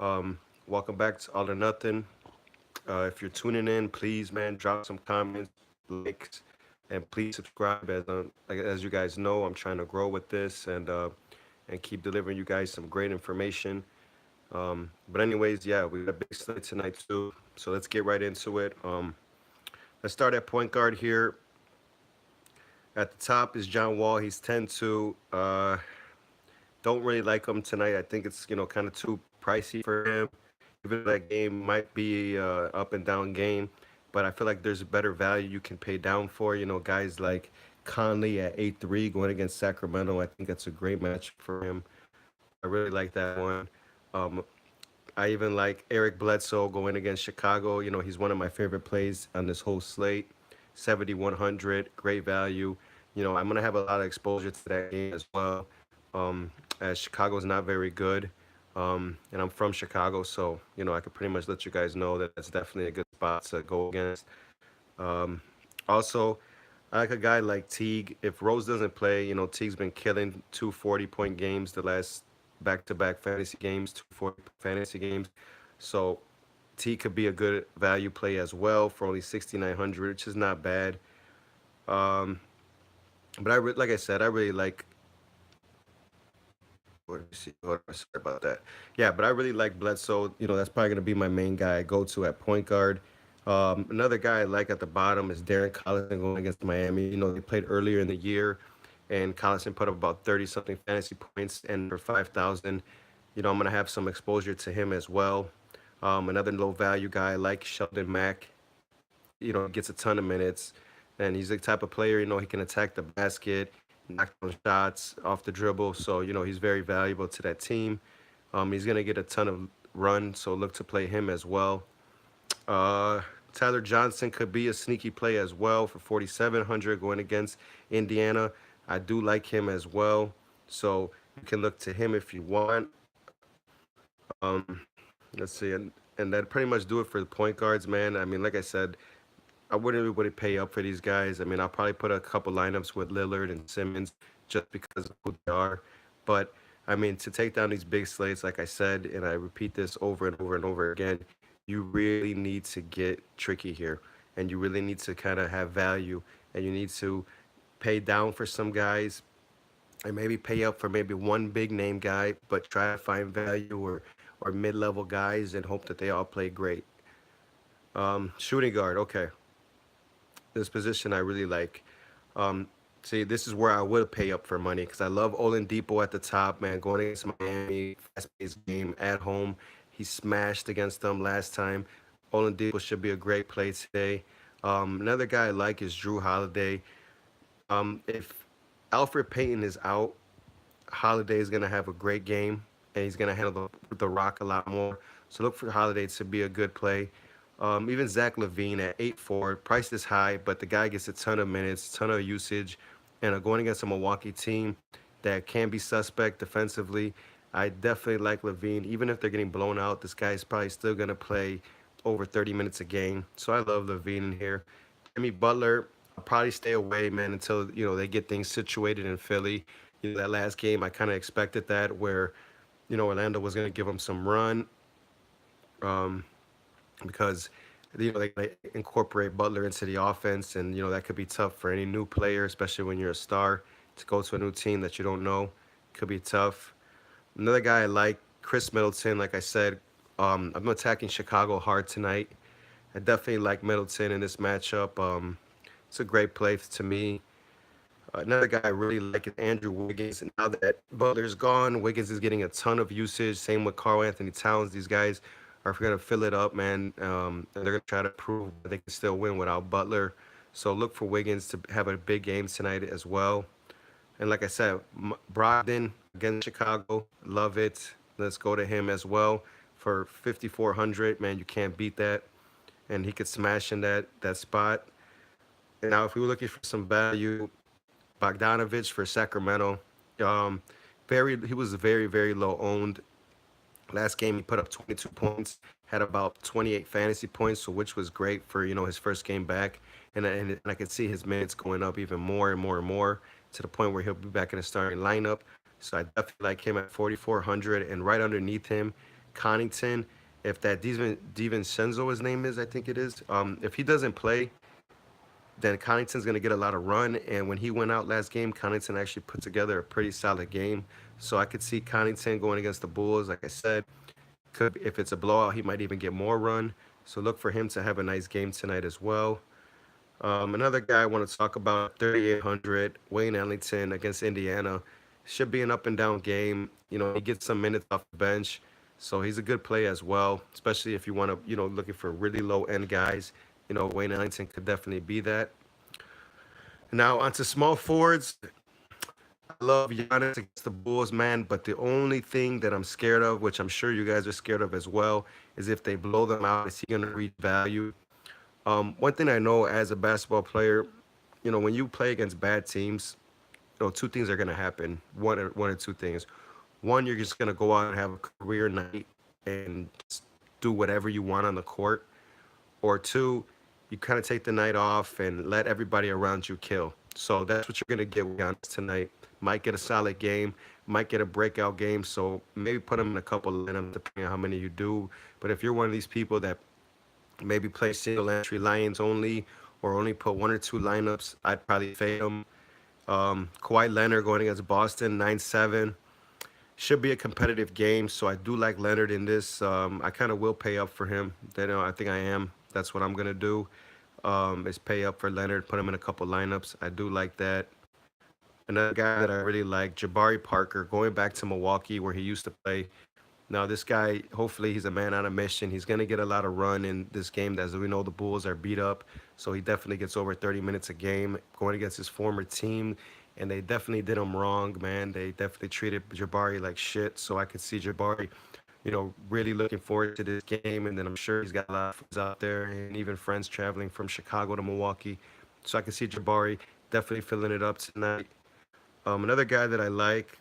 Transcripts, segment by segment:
Welcome back to All or Nothing. If you're tuning in, please, man, drop some comments, likes, and please subscribe. As you guys know, I'm trying to grow with this and keep delivering you guys some great information. But anyways, yeah, we got a big slate tonight too. So let's get right into it. Let's start at point guard here. At the top is John Wall. He's 10-2. Don't really like him tonight. I think it's kind of too pricey for him. Even though that game might be up and down game, but I feel like there's a better value you can pay down for. Guys like Conley at 8-3 going against Sacramento. I think that's a great match for him. I really like that one. Um, I even like Eric Bledsoe going against Chicago. He's one of my favorite plays on this whole slate. 7,100, great value. I'm gonna have a lot of exposure to that game as well, as Chicago's not very good, and I'm from Chicago, so I could pretty much let you guys know that that's definitely a good spot to go against. Um, Also, I like a guy like Teague. If Rose doesn't play, Teague's been killing 240-point games the last back-to-back fantasy games, 240 fantasy games. So Teague could be a good value play as well for only 6,900, which is not bad. Um, but like I said, I really like. Let me see. Hold on, sorry about that. Yeah, but I really like Bledsoe. That's probably gonna be my main guy I go to at point guard. Another guy I like at the bottom is Darren Collison going against Miami. They played earlier in the year, and Collison put up about 30 something fantasy points and for 5,000. I'm gonna have some exposure to him as well. Another low value guy I like Sheldon Mack. He gets a ton of minutes, and he's the type of player. He can attack the basket, knock down shots off the dribble. So he's very valuable to that team. He's gonna get a ton of run, so look to play him as well. Uh, Tyler Johnson could be a sneaky play as well for 4,700 going against Indiana. I do like him as well, so you can look to him if you want. Um, let's see, and that pretty much do it for the point guards, man. I mean, like I said, I wouldn't really pay up for these guys. I mean, I'll probably put a couple lineups with Lillard and Simmons just because of who they are. But I mean, to take down these big slates, like I said, and I repeat this over and over and over again, you really need to get tricky here, and you really need to kind of have value, and you need to pay down for some guys, and maybe pay up for maybe one big name guy, but try to find value or mid level guys and hope that they all play great. Shooting guard, okay, this position I really like. Um, See, this is where I would pay up for money because I love Oladipo at the top, man. Going against Miami, fast-paced game at home. He smashed against them last time. Oladipo should be a great play today. Another guy I like is Drew Holiday. If Alfred Payton is out, Holiday is going to have a great game, and he's going to handle the rock a lot more. So look for Holiday to be a good play. Even Zach Levine at 8-4, price is high, but the guy gets a ton of minutes, ton of usage, and going against a Milwaukee team that can be suspect defensively. I definitely like Levine. Even if they're getting blown out, this guy is probably still going to play over 30 minutes a game. So I love Levine in here. Jimmy Butler, I'll probably stay away, man, until they get things situated in Philly. That last game, I kind of expected that where Orlando was going to give him some run. Um, because they incorporate Butler into the offense, and that could be tough for any new player, especially when you're a star, to go to a new team that you don't know. Could be tough. Another guy I like, Chris Middleton. Like I said, I'm attacking Chicago hard tonight. I definitely like Middleton in this matchup. It's a great play to me. Another guy I really like is Andrew Wiggins. And now that Butler's gone, Wiggins is getting a ton of usage. Same with Karl Anthony Towns. These guys are going to fill it up, man. And they're going to try to prove that they can still win without Butler. So look for Wiggins to have a big game tonight as well. And like I said, Brogdon against Chicago, love it. Let's go to him as well for 5,400. Man, you can't beat that. And he could smash in that spot. And now, if we were looking for some value, Bogdanovich for Sacramento. Um, he was very low owned. Last game he put up 22 points, had about 28 fantasy points, so which was great for his first game back. And I could see his minutes going up even more and more and more to the point where he'll be back in the starting lineup. So I definitely like him at 4,400, and right underneath him Connington. If that DiVincenzo, his name is, I think it is. If he doesn't play, then Connington's going to get a lot of run. And when he went out last game, Connington actually put together a pretty solid game. So I could see Connington going against the Bulls. Like I said, could if it's a blowout, he might even get more run. So look for him to have a nice game tonight as well. Another guy I want to talk about, 3,800, Wayne Ellington against Indiana. Should be an up and down game. He gets some minutes off the bench. So he's a good play as well, especially if you want to, looking for really low end guys. Wayne Ellington could definitely be that. Now, onto small forwards. I love Giannis against the Bulls, man, but the only thing that I'm scared of, which I'm sure you guys are scared of as well, is if they blow them out, is he going to reach value? One thing I know as a basketball player, when you play against bad teams, two things are going to happen. One or two things. One, you're just going to go out and have a career night and just do whatever you want on the court. Or two, you kind of take the night off and let everybody around you kill. So that's what you're going to get with Giannis tonight. Might get a solid game, might get a breakout game. So maybe put him in a couple of lineups depending on how many you do. But if you're one of these people that maybe play single entry Lions only or only put one or two lineups, I'd probably fade him. Kawhi Leonard going against Boston, 9-7. Should be a competitive game, so I do like Leonard in this. I kind of will pay up for him. I think I am. That's what I'm gonna do. Is pay up for Leonard, put him in a couple lineups. I do like that. Another guy that I really like, Jabari Parker, going back to Milwaukee where he used to play. Now this guy, hopefully he's a man on a mission. He's gonna get a lot of run in this game. As we know, the Bulls are beat up, so he definitely gets over 30 minutes a game going against his former team. And they definitely did him wrong, man. They definitely treated Jabari like shit. So I could see Jabari, really looking forward to this game. And then I'm sure he's got a lot of friends out there and even friends traveling from Chicago to Milwaukee. So I can see Jabari definitely filling it up tonight. Another guy that I like,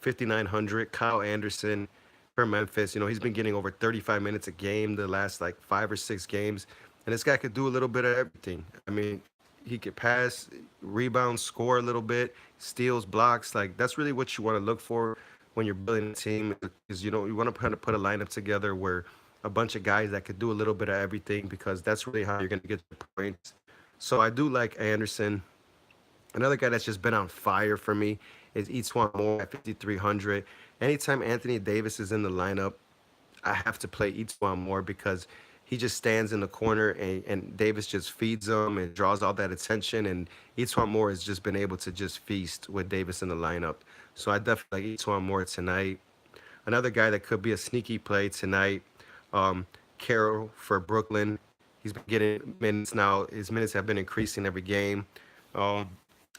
5,900, Kyle Anderson for Memphis. He's been getting over 35 minutes a game the last like 5 or 6 games. And this guy could do a little bit of everything. I mean, he could pass, rebound, score a little bit, steals, blocks. Like that's really what you want to look for when you're building a team. Is you want to kind of put a lineup together where a bunch of guys that could do a little bit of everything because that's really how you're going to get the points. So I do like Anderson. Another guy that's just been on fire for me is Eastwan Moore at 5,300. Anytime Anthony Davis is in the lineup, I have to play Eastwan Moore because he just stands in the corner and Davis just feeds him and draws all that attention. And Eastwan Moore has just been able to just feast with Davis in the lineup. So I definitely like Eastwan Moore tonight. Another guy that could be a sneaky play tonight, Carroll for Brooklyn. He's been getting minutes now. His minutes have been increasing every game. Um,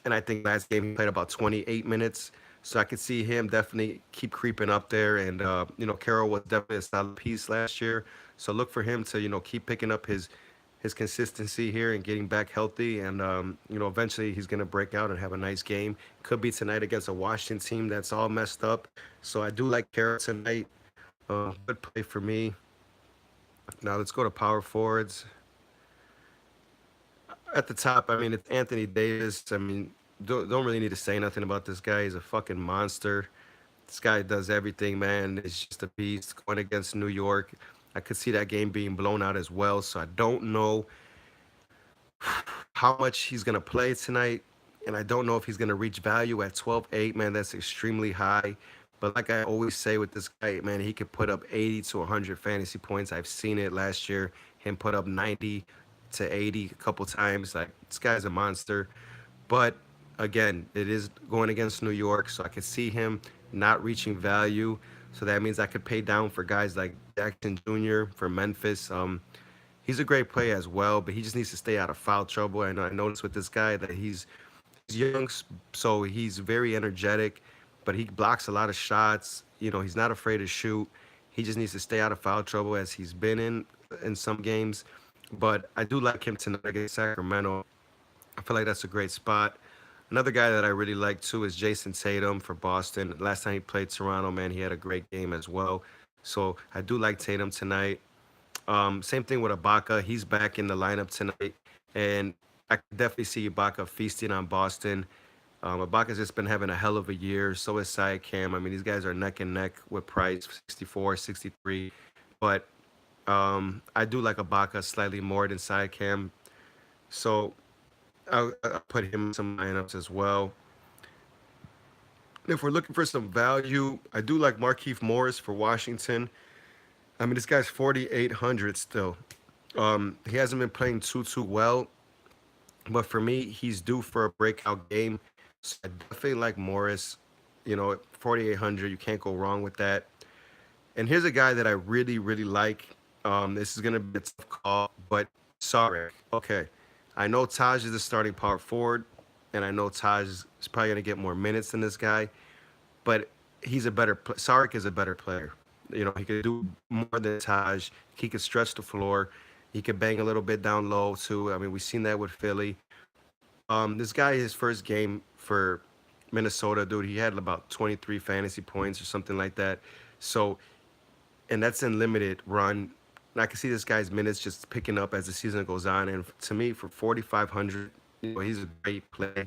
and I think last game he played about 28 minutes. So I could see him definitely keep creeping up there. And, Carroll was definitely a solid piece last year. So look for him to, keep picking up his consistency here and getting back healthy. And, eventually he's going to break out and have a nice game. Could be tonight against a Washington team that's all messed up. So I do like Carroll tonight. Good play for me. Now let's go to power forwards. At the top, I mean, it's Anthony Davis. I mean, don't really need to say nothing about this guy. He's a fucking monster. This guy does everything, man. It's just a beast going against New York. I could see that game being blown out as well. So I don't know how much he's going to play tonight. And I don't know if he's going to reach value at 12-8, man. That's extremely high. But like I always say with this guy, man, he could put up 80 to 100 fantasy points. I've seen it last year. Him put up 90 to 80 a couple times. Like, this guy's a monster. But again, it is going against New York, so I could see him not reaching value. So that means I could pay down for guys like Jackson Jr. for Memphis. He's a great player as well, but he just needs to stay out of foul trouble. And I noticed with this guy that he's young, so he's very energetic, but he blocks a lot of shots. He's not afraid to shoot. He just needs to stay out of foul trouble as he's been in some games. But I do like him tonight against Sacramento. I feel like that's a great spot. Another guy that I really like too is Jason Tatum for Boston. Last time he played Toronto, man, he had a great game as well. So I do like Tatum tonight. Same thing with Ibaka. He's back in the lineup tonight. And I can definitely see Ibaka feasting on Boston. Ibaka's just been having a hell of a year. So is Cam. I mean, these guys are neck and neck with Price, 64, 63. But I do like Ibaka slightly more than Cam. So I'll put him in some lineups as well. If we're looking for some value, I do like Markeith Morris for Washington. I mean, this guy's 4,800 still. He hasn't been playing too well, but for me, he's due for a breakout game. So I definitely like Morris. 4,800, you can't go wrong with that. And here's a guy that I really like. This is gonna be a tough call, but sorry. Okay, I know Taj is the starting power forward, and I know Taj is probably gonna get more minutes than this guy, but he's a better. Sarek is a better player. He could do more than Taj. He could stretch the floor. He could bang a little bit down low too. I mean, we've seen that with Philly. This guy, his first game for Minnesota, dude, he had about 23 fantasy points or something like that. So, and that's in limited run. And I can see this guy's minutes just picking up as the season goes on. And to me, for 4,500, he's a great play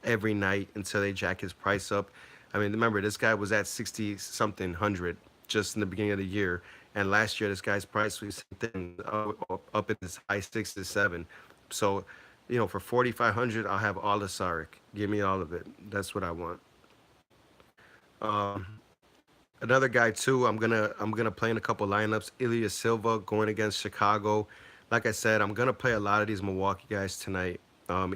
every night until they jack his price up. I mean, remember, this guy was at 60 something hundred just in the beginning of the year. And last year, this guy's price was up in his high six to seven. So, for 4,500, I'll have all the Sarek. Give me all of it. That's what I want. Um, Another guy too. I'm gonna play in a couple lineups. Ilya Silva going against Chicago. Like I said, I'm gonna play a lot of these Milwaukee guys tonight.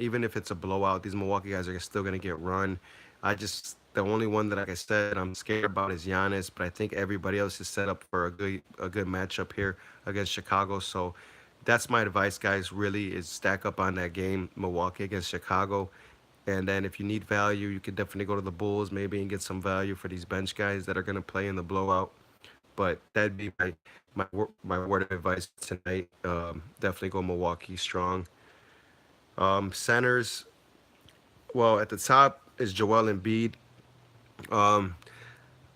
Even if it's a blowout, these Milwaukee guys are still gonna get run. The only one that, like I said, I'm scared about is Giannis, but I think everybody else is set up for a good matchup here against Chicago. So that's my advice, guys. Really, is stack up on that game, Milwaukee against Chicago. And then if you need value, you could definitely go to the Bulls maybe and get some value for these bench guys that are going to play in the blowout. But that'd be my word of advice tonight. Definitely go Milwaukee strong. Centers, well, at the top is Joel Embiid. Um,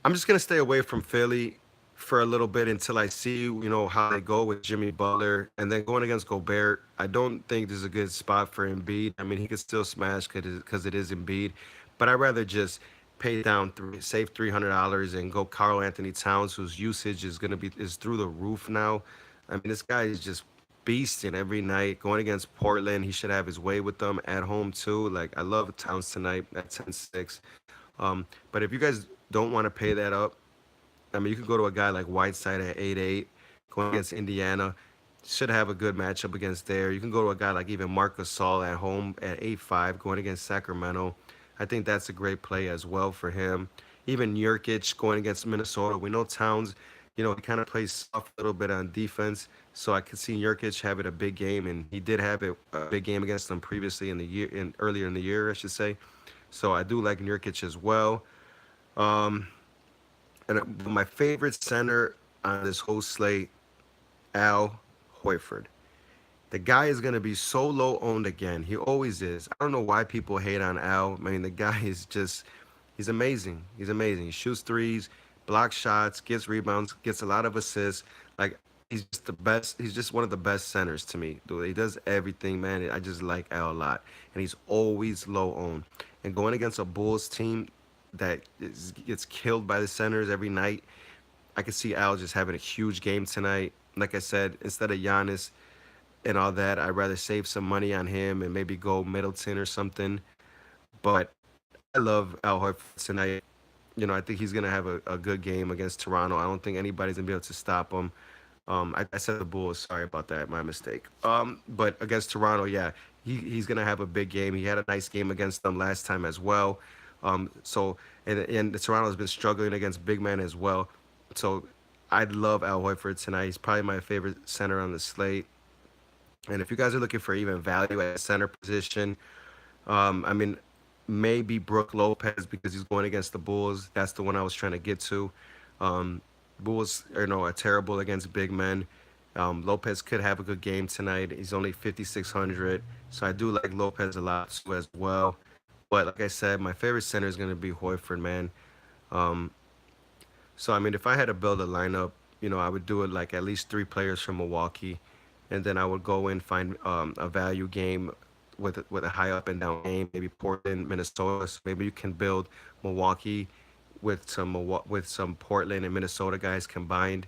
I'm just gonna stay away from Philly for a little bit until I see, how they go with Jimmy Butler, and then going against Gobert. I don't think this is a good spot for Embiid. I mean, he could still smash because it is Embiid, but I'd rather just pay down save $300 and go Carl Anthony Towns, whose usage is through the roof now. I mean, this guy is just beasting every night. Going against Portland, he should have his way with them at home too. Like I love Towns tonight at 10-6. But if you guys don't want to pay that up, I mean, you could go to a guy like Whiteside at 8-8, going against Indiana. Should have a good matchup against there. You can go to a guy like even Marcus Gasol at home at 8-5, going against Sacramento. I think that's a great play as well for him. Even Nurkic going against Minnesota. We know Towns, he kind of plays soft a little bit on defense. So I could see Nurkic having a big game, and he did have a big game against them previously earlier in the year, I should say. So I do like Nurkic as well. Um, and my favorite center on this whole slate, Al Hoyford. The guy is going to be so low owned again. He always is. I don't know why people hate on Al. I mean, the guy is just, he's amazing. He's amazing. He shoots threes, blocks shots, gets rebounds, gets a lot of assists. Like, he's just the best. He's just one of the best centers to me. Dude, he does everything, man. I just like Al a lot. And he's always low owned. And going against a Bulls team gets killed by the centers every night, I could see Al just having a huge game tonight. Like I said, instead of Giannis and all that, I'd rather save some money on him and maybe go Middleton or something. But I love Al Horford tonight. I think he's gonna have a good game against Toronto. I don't think anybody's gonna be able to stop him. I said the Bulls. Sorry about that, my mistake. But against Toronto, yeah, he's gonna have a big game. He had a nice game against them last time as well. So and the Toronto's been struggling against big men as well. So I love Al Horford tonight. He's probably my favorite center on the slate. And if you guys are looking for even value at center position, I mean, maybe Brooke Lopez because he's going against the Bulls. That's the one I was trying to get to. Um, Bulls, are terrible against big men. Lopez could have a good game tonight. He's only 5,600, so I do like Lopez a lot too as well. But like I said, my favorite center is going to be Hoyford, man. Um, so I mean, if I had to build a lineup, I would do it like at least three players from Milwaukee, and then I would go and find a value game with a high up and down game. Maybe Portland, Minnesota. So maybe you can build Milwaukee with some Portland and Minnesota guys combined,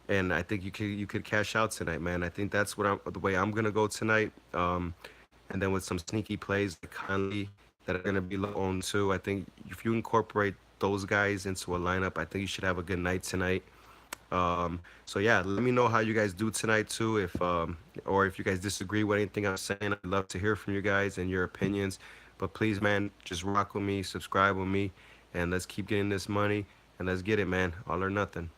and I think you could cash out tonight, man. I think that's the way I'm gonna go tonight. And then with some sneaky plays like Conley that are gonna be low owned too. I think if you incorporate those guys into a lineup, I think you should have a good night tonight. So yeah, let me know how you guys do tonight too. If or if you guys disagree with anything I'm saying, I'd love to hear from you guys and your opinions. But please, man, just rock with me, subscribe with me, and let's keep getting this money and let's get it, man. All or nothing.